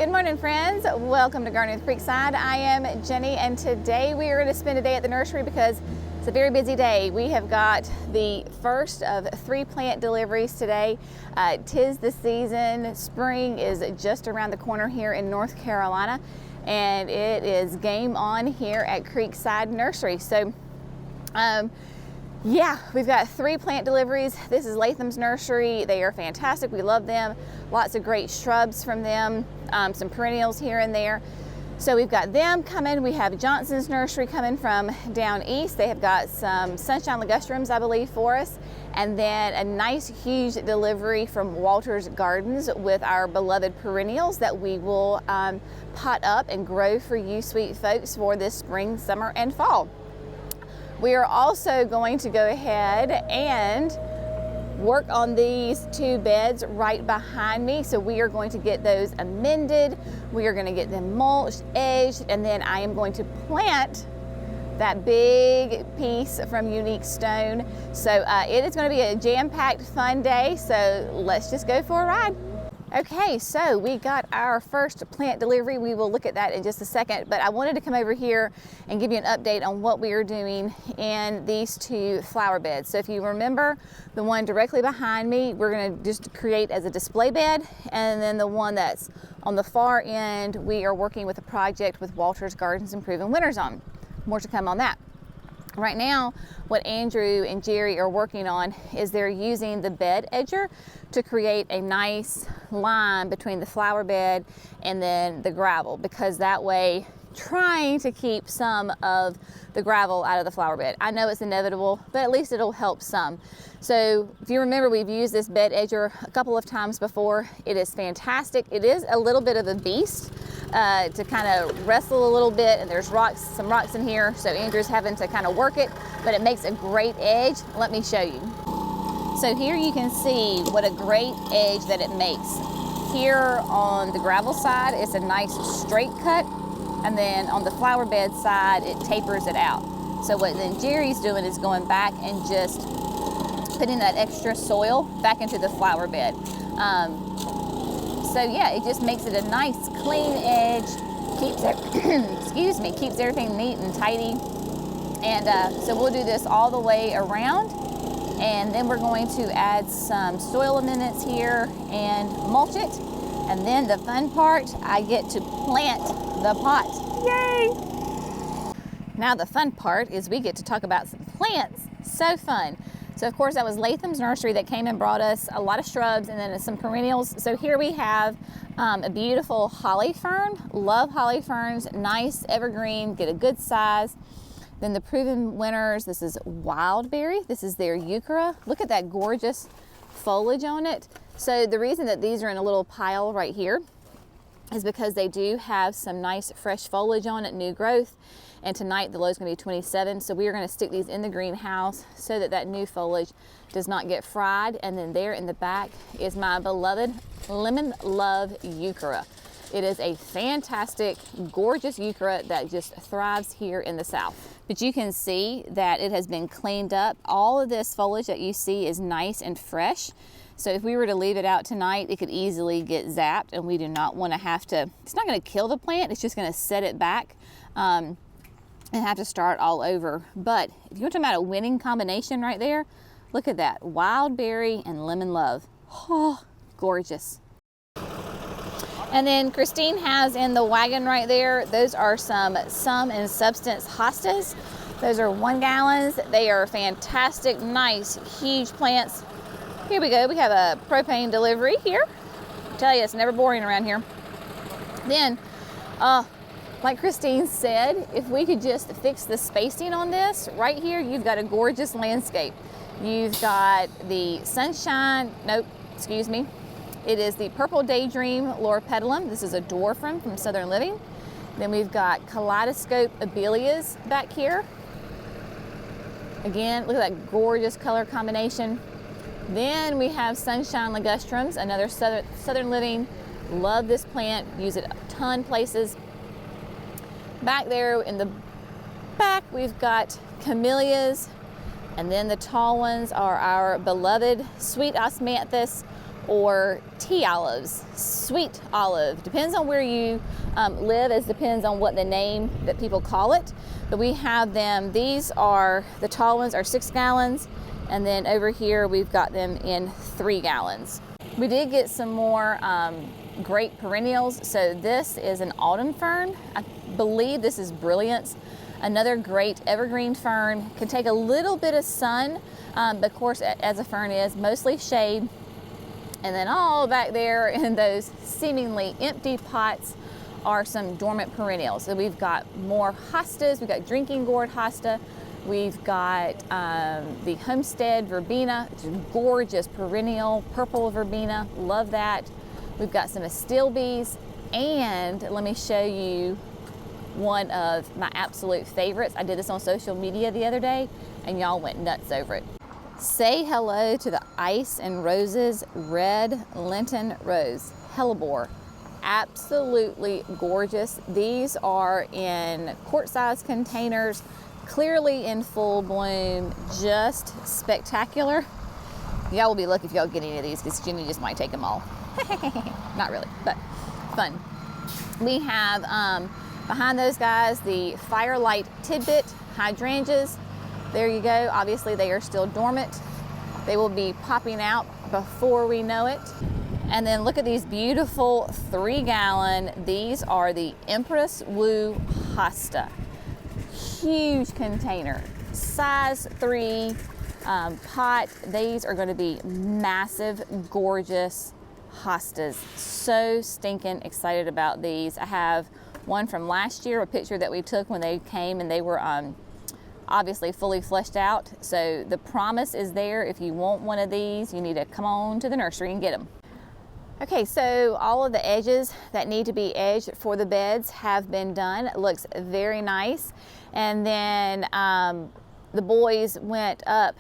Good morning, friends. Welcome to Gardening with Creekside. I am Jenny, and today we are going to spend a day at the nursery because it's a very busy day. We have got the first of 3 plant deliveries today. 'Tis the season. Spring is just around the corner here in North Carolina, and it is game on here at Creekside Nursery. So, yeah, we've got 3 plant deliveries. This is Latham's nursery. They are fantastic. We love them. Lots of great shrubs from them, some perennials here and there. So we've got them coming. We have Johnson's nursery coming from down east. They have got some sunshine ligustrums, I believe, for us. And then a nice huge delivery from Walter's Gardens with our beloved perennials that we will pot up and grow for you sweet folks for this spring, summer, and fall. We are also going to go ahead and work on these 2 beds right behind me. So we are going to get those amended. We are going to get them mulched, edged, and then I am going to plant that big piece from Unique Stone. So it is going to be a jam-packed fun day. So let's just go for a ride. Okay, so we got our first plant delivery. We will look at that in just a second, but I wanted to come over here and give you an update on what we are doing in these 2 flower beds. So if you remember, the one directly behind me, we're gonna just create as a display bed, and then the one that's on the far end, we are working with a project with Walter's Gardens Improving Winter Zone. More to come on that. Right now, what Andrew and Jerry are working on is they're using the bed edger to create a nice line between the flower bed and then the gravel, because that way, trying to keep some of the gravel out of the flower bed. I know it's inevitable, but at least it'll help some. So if you remember, we've used this bed edger a couple of times before. It is fantastic. It is a little bit of a beast to kind of wrestle a little bit, and there's some rocks in here, so Andrew's having to kind of work it, but it makes a great edge. Let me show you. So here you can see what a great edge that it makes. Here on the gravel side, it's a nice straight cut, and then on the flower bed side, it tapers it out. So what then Jerry's doing is going back and just putting that extra soil back into the flower bed. So yeah, it just makes it a nice clean edge, keeps it, excuse me, keeps everything neat and tidy. And so we'll do this all the way around, and then we're going to add some soil amendments here and mulch it. And then the fun part, I get to plant the pot. Yay! Now the fun part is we get to talk about some plants. So fun. So of course that was Latham's nursery that came and brought us a lot of shrubs and then some perennials. So here we have a beautiful holly fern. Love holly ferns, nice evergreen, get a good size. Then the proven winners, this is wildberry. This is their euchera. Look at that gorgeous foliage on it. So the reason that these are in a little pile right here is because they do have some nice fresh foliage on it, new growth. And tonight the low is going to be 27, so we are going to stick these in the greenhouse so that that new foliage does not get fried. And then there in the back is my beloved Lemon Love Euchera. It is a fantastic, gorgeous euchera that just thrives here in the South. But you can see that it has been cleaned up. All of this foliage that you see is nice and fresh. So if we were to leave it out tonight, it could easily get zapped, and we do not want to have to, it's not going to kill the plant, it's just going to set it back and have to start all over. But if you're talking about a winning combination right there, look at that, wildberry and lemon love. Oh, gorgeous. And then Christine has in the wagon right there, those are some Sum and Substance hostas. Those are 1 gallons. They are fantastic, nice, huge plants. Here we go, we have a propane delivery here. I tell you, it's never boring around here. Then, like Christine said, if we could just fix the spacing on this, right here, you've got a gorgeous landscape. You've got the sunshine, nope, excuse me. It is the Purple Daydream Loropetalum. This is a dwarf from Southern Living. Then we've got Kaleidoscope Abelias back here. Again, look at that gorgeous color combination. Then we have Sunshine Ligustrums, another Southern Living. Love this plant, use it a ton places. Back there in the back, we've got Camellias, and then the tall ones are our beloved Sweet Osmanthus or tea olives, sweet olive. Depends on where you live, as depends on what the name that people call it. But we have them, these are, the tall ones are 6 gallons, and then over here we've got them in 3 gallons. We did get some more great perennials. So this is an autumn fern. I believe this is Brilliance. Another great evergreen fern. Can take a little bit of sun, but of course, as a fern is, mostly shade. And then all back there in those seemingly empty pots are some dormant perennials. So we've got more hostas. We've got drinking gourd hosta. We've got the Homestead verbena, which is gorgeous perennial, purple verbena, love that. We've got some astilbes, and let me show you one of my absolute favorites. I did this on social media the other day, and y'all went nuts over it. Say hello to the Ice and Roses Red Lenten Rose, hellebore. Absolutely gorgeous. These are in quart-sized containers, clearly in full bloom, just spectacular. Y'all will be lucky if y'all get any of these, because Jenny just might take them all. Not really, but fun. We have behind those guys the Firelight Tidbit hydrangeas. There you go. Obviously they are still dormant. They will be popping out before we know it. And then look at these beautiful 3 gallon. These are the Empress Wu hosta. Huge container, size 3 pot. These are going to be massive, gorgeous hostas. So stinking excited about these. I have one from last year, a picture that we took when they came, and they were obviously fully fleshed out. So the promise is there. If you want one of these, you need to come on to the nursery and get them. Okay, so all of the edges that need to be edged for the beds have been done. It looks very nice. And then the boys went up.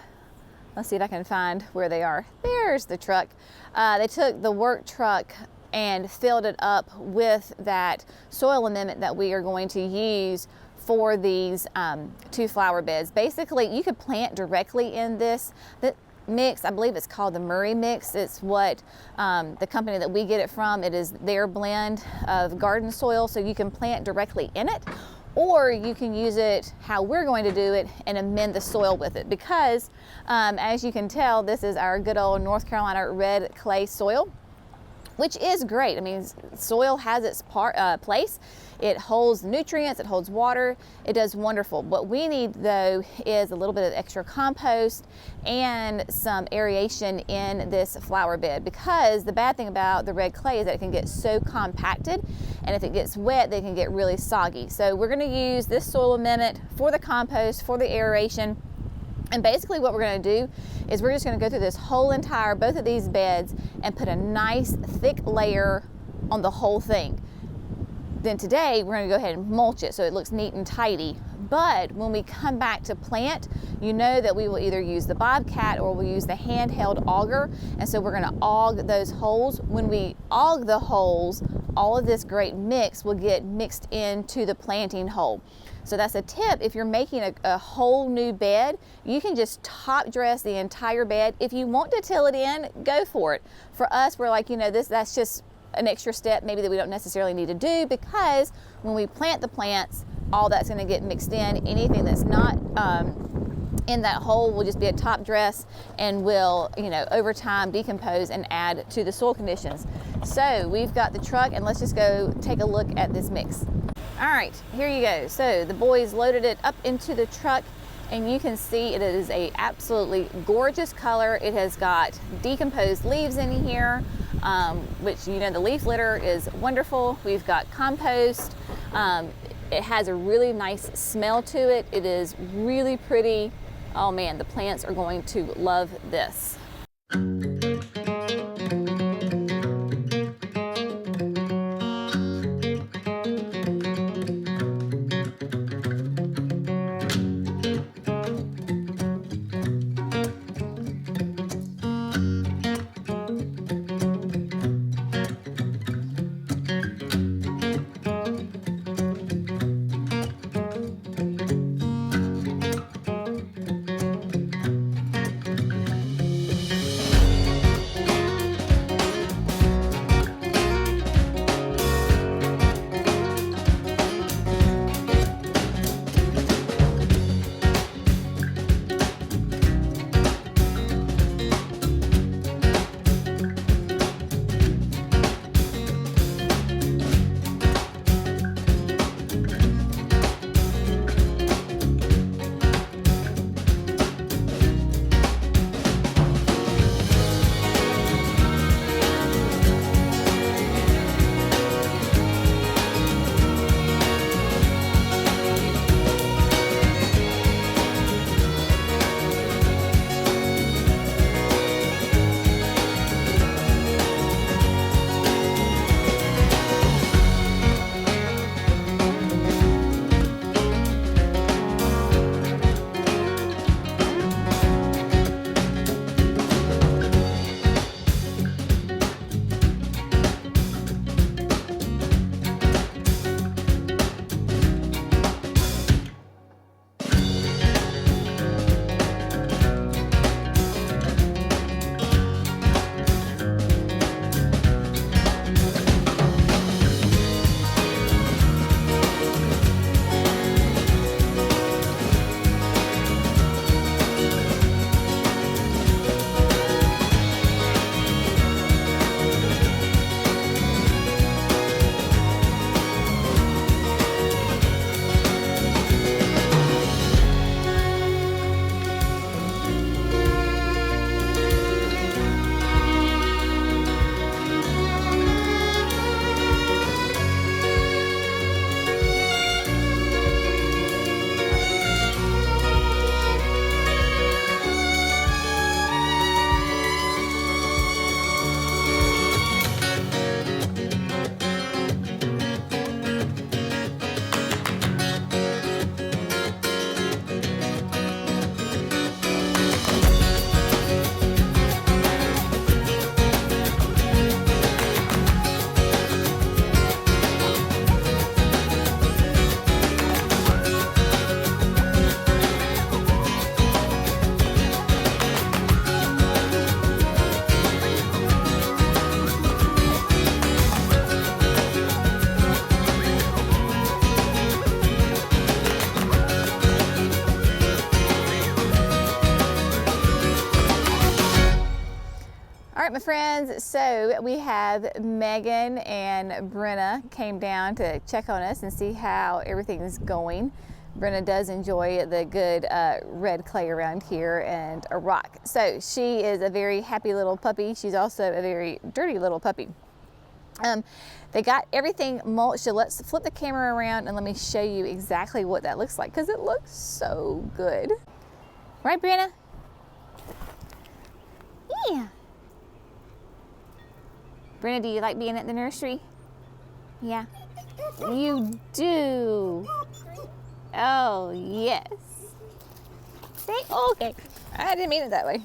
Let's see if I can find where they are. There's the truck. They took the work truck and filled it up with that soil amendment that we are going to use for these 2 flower beds. Basically, you could plant directly in this mix. I believe it's called the Murray mix. It's what the company that we get it from. It is their blend of garden soil, so you can plant directly in it, or you can use it how we're going to do it and amend the soil with it, because as you can tell, this is our good old North Carolina red clay soil, which is great. I mean, soil has its place. It holds nutrients, it holds water, it does wonderful. What we need though is a little bit of extra compost and some aeration in this flower bed, because the bad thing about the red clay is that it can get so compacted, and if it gets wet, they can get really soggy. So we're gonna use this soil amendment for the compost, for the aeration. And basically what we're going to do is we're just going to go through this whole entire, both of these beds, and put a nice thick layer on the whole thing. Then today we're going to go ahead and mulch it so it looks neat and tidy. But when we come back to plant, you know that we will either use the Bobcat or we'll use the handheld auger. And so we're going to aug those holes. When we aug the holes, all of this great mix will get mixed into the planting hole. So that's a tip. If you're making a whole new bed, you can just top dress the entire bed. If you want to till it in, go for it. For us, we're like, you know, that's just an extra step maybe that we don't necessarily need to do, because when we plant the plants, all that's going to get mixed in. Anything that's not in that hole will just be a top dress and will, you know, over time decompose and add to the soil conditions. So we've got the truck, and let's just go take a look at this mix. All right, here you go. So the boys loaded it up into the truck, and you can see it is a absolutely gorgeous color. It has got decomposed leaves in here, which, you know, the leaf litter is wonderful. We've got compost. It has a really nice smell to it. It is really pretty. Oh man, the plants are going to love this. friends, so we have Megan and Brenna came down to check on us and see how everything is going. Brenna does enjoy the good red clay around here and a rock. So she is a very happy little puppy. She's also a very dirty little puppy. They got everything mulched, so let's flip the camera around and let me show you exactly what that looks like, because it looks so good. Right, Brenna? Yeah. Brenna, do you like being at the nursery? Yeah. You do. Oh, yes. Okay. I didn't mean it that way.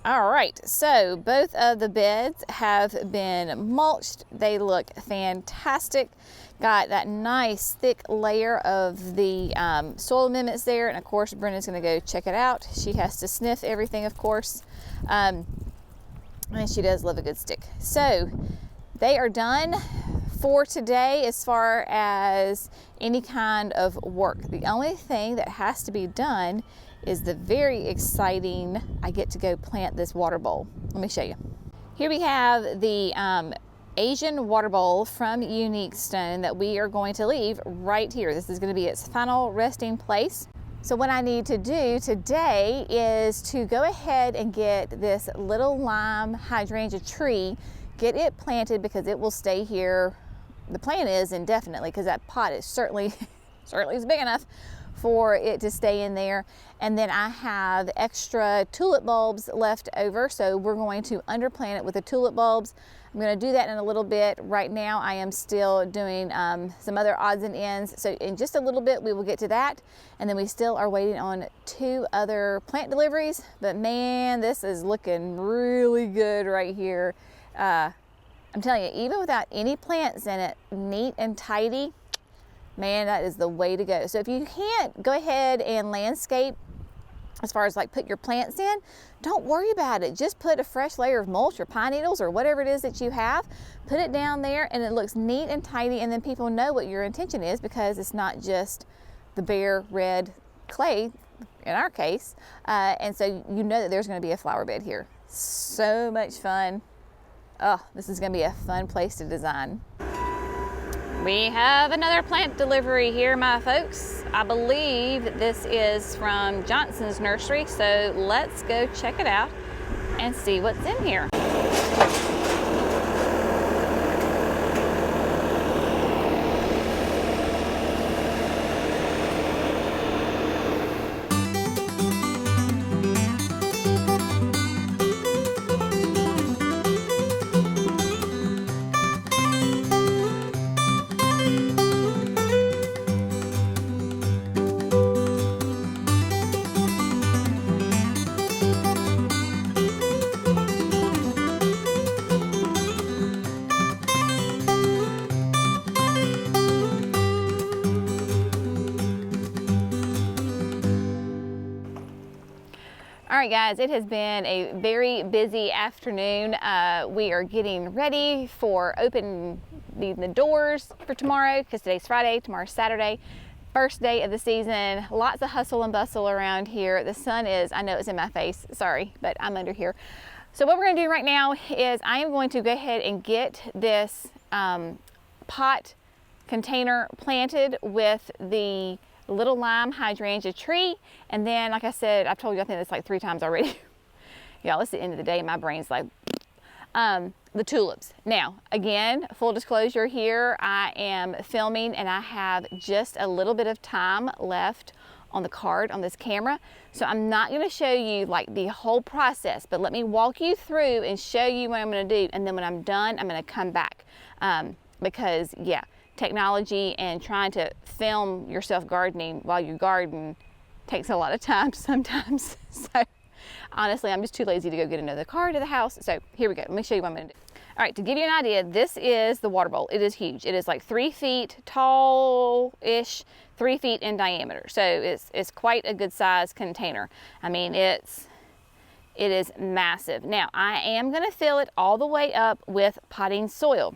All right, so both of the beds have been mulched. They look fantastic. Got that nice thick layer of the soil amendments there, and of course Brenna's gonna go check it out. She has to sniff everything, of course, and she does love a good stick. So they are done for today as far as any kind of work. The only thing that has to be done is the very exciting, I get to go plant this water bowl. Let me show you. Here we have the Asian water bowl from Unique Stone that we are going to leave right here. This is going to be its final resting place. So what I need to do today is to go ahead and get this little lime hydrangea tree, get it planted, because it will stay here. The plan is indefinitely, because that pot is certainly is big enough for it to stay in there. And then I have extra tulip bulbs left over, so we're going to underplant it with the tulip bulbs. I'm going to do that in a little bit. Right now I am still doing some other odds and ends, so in just a little bit we will get to that. And then we still are waiting on 2 other plant deliveries, but man, this is looking really good right here. I'm telling you, even without any plants in it, neat and tidy, man, that is the way to go. So if you can't go ahead and landscape, as far as like put your plants in, don't worry about it. Just put a fresh layer of mulch or pine needles or whatever it is that you have, put it down there, and it looks neat and tidy, and then people know what your intention is, because it's not just the bare red clay in our case. And so you know that there's going to be a flower bed here. So much fun. Oh, this is going to be a fun place to design. We have another plant delivery here, my folks. I believe this is from Johnson's Nursery, so let's go check it out and see what's in here. All right, guys, it has been a very busy afternoon. We are getting ready for opening the doors for tomorrow, because today's Friday, tomorrow's Saturday, first day of the season. Lots of hustle and bustle around here. The sun is, I know it's in my face, sorry, but I'm under here. So what we're gonna do right now is I am going to go ahead and get this pot container planted with the little lime hydrangea tree, and then, like I said, I've told you, I think this like 3 times already. Y'all, it's the end of the day, my brain's like, the tulips. Now, again, full disclosure here, I am filming and I have just a little bit of time left on the card on this camera, so I'm not going to show you like the whole process, but let me walk you through and show you what I'm going to do, and then when I'm done, I'm going to come back, because yeah, technology and trying to film yourself gardening while you garden takes a lot of time sometimes. So honestly, I'm just too lazy to go get another car to the house. So here we go. Let me show you what I'm going to do. All right, to give you an idea, this is the water bowl. It is huge. It is like 3 feet tall-ish, 3 feet in diameter. So it's quite a good size container. I mean, it is massive. Now, I am going to fill it all the way up with potting soil.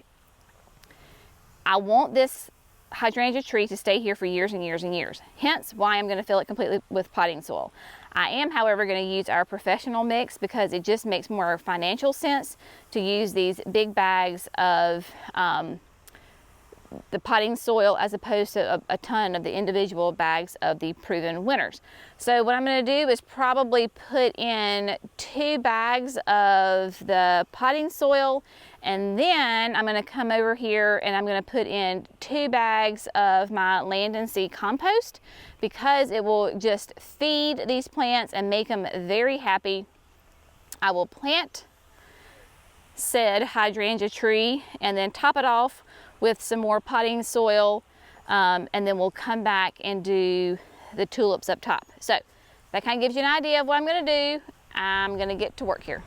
I want this hydrangea tree to stay here for years and years and years. Hence why I'm going to fill it completely with potting soil. I am, however, going to use our professional mix because it just makes more financial sense to use these big bags of the potting soil as opposed to a ton of the individual bags of the proven winners. So what I'm going to do is probably put in 2 bags of the potting soil, and then I'm going to come over here and I'm going to put in 2 bags of my land and seed compost, because it will just feed these plants and make them very happy. I will plant said hydrangea tree and then top it off with some more potting soil, and then we'll come back and do the tulips up top. So that kind of gives you an idea of what I'm going to do. I'm going to get to work here.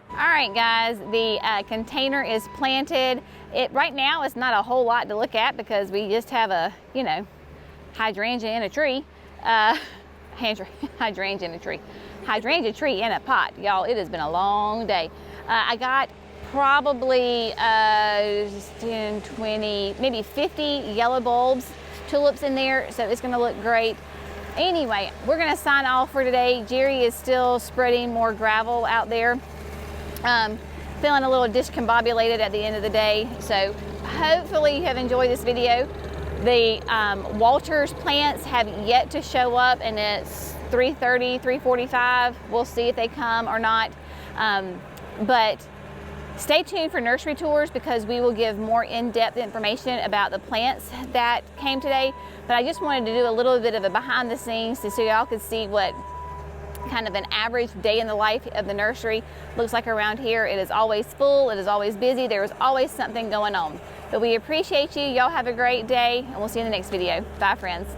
All right, guys, the container is planted. Right now it's not a whole lot to look at because we just have a, you know, hydrangea in a tree. Hydrangea in a tree. Hydrangea tree in a pot. Y'all, it has been a long day. I got probably 10, 20, maybe 50 yellow bulbs, tulips in there, so it's gonna look great. Anyway, we're gonna sign off for today. Jerry is still spreading more gravel out there. Feeling a little discombobulated at the end of the day, so hopefully you have enjoyed this video. The Walter's plants have yet to show up, and it's 3:30, 3:45. We'll see if they come or not, but stay tuned for nursery tours because we will give more in-depth information about the plants that came today. But I just wanted to do a little bit of a behind the scenes so y'all could see what kind of an average day in the life of the nursery looks like around here. It is always full, it is always busy, there is always something going on. But we appreciate you. Y'all have a great day, and we'll see you in the next video. Bye, friends.